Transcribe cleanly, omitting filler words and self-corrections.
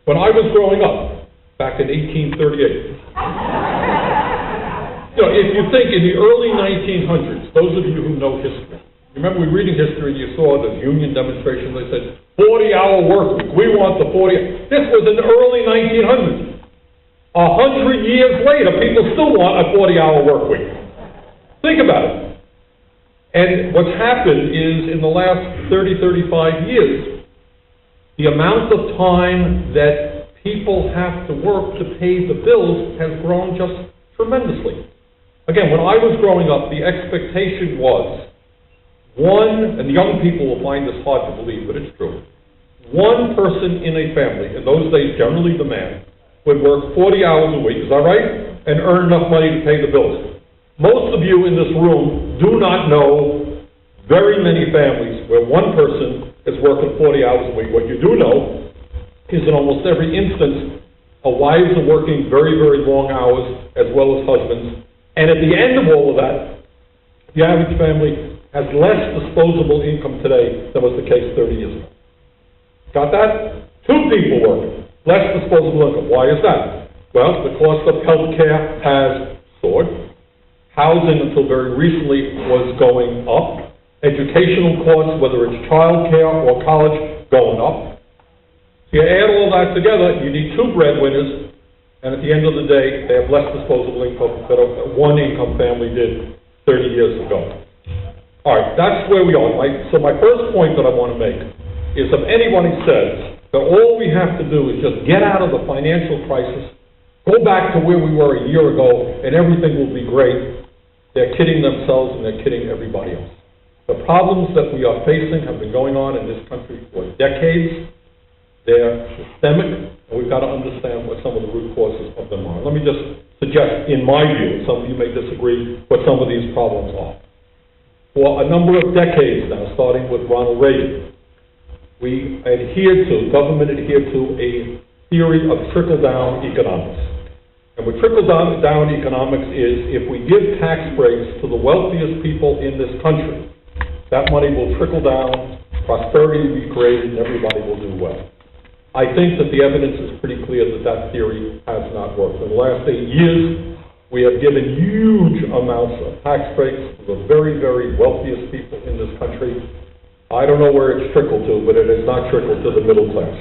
When I was growing up, back in 1838, if you think in the early 1900s, those of you who know history, remember we reading history, you saw the union demonstrations, they said, 40-hour work week, we want the 40. This was in the early 1900s. 100 years later, people still want a 40-hour work week. Think about it. And what's happened is, in the last 30, 35 years, the amount of time that people have to work to pay the bills has grown just tremendously. Again, when I was growing up, the expectation was and young people will find this hard to believe, but it's true, one person in a family, in those days generally the man, would work 40 hours a week, is that right? And earn enough money to pay the bills. Most of you in this room do not know very many families where one person is working 40 hours a week. What you do know is in almost every instance, wives are working very, very long hours as well as husbands. And at the end of all of that, the average family has less disposable income today than was the case 30 years ago. Got that? 2 people working, less disposable income. Why is that? Well, the cost of health care has soared. Housing, until very recently, was going up. Educational costs, whether it's child care or college, going up. So you add all that together, you need 2 breadwinners, and at the end of the day, they have less disposable income than a one-income family did 30 years ago. All right, that's where we are. So my first point that I want to make is if anybody says that all we have to do is just get out of the financial crisis, go back to where we were a year ago, and everything will be great, they're kidding themselves and they're kidding everybody else. The problems that we are facing have been going on in this country for decades. They're systemic, and we've got to understand what some of the root causes of them are. Let me just suggest, in my view, and some of you may disagree, what some of these problems are. For a number of decades now, starting with Ronald Reagan, government adhered to a theory of trickle-down economics. And what trickle-down economics is, if we give tax breaks to the wealthiest people in this country, that money will trickle down, prosperity will be created, and everybody will do well. I think that the evidence is pretty clear that that theory has not worked. In the last 8 years, we have given huge amounts of tax breaks to the very, very wealthiest people in this country. I don't know where it's trickled to, but it has not trickled to the middle class.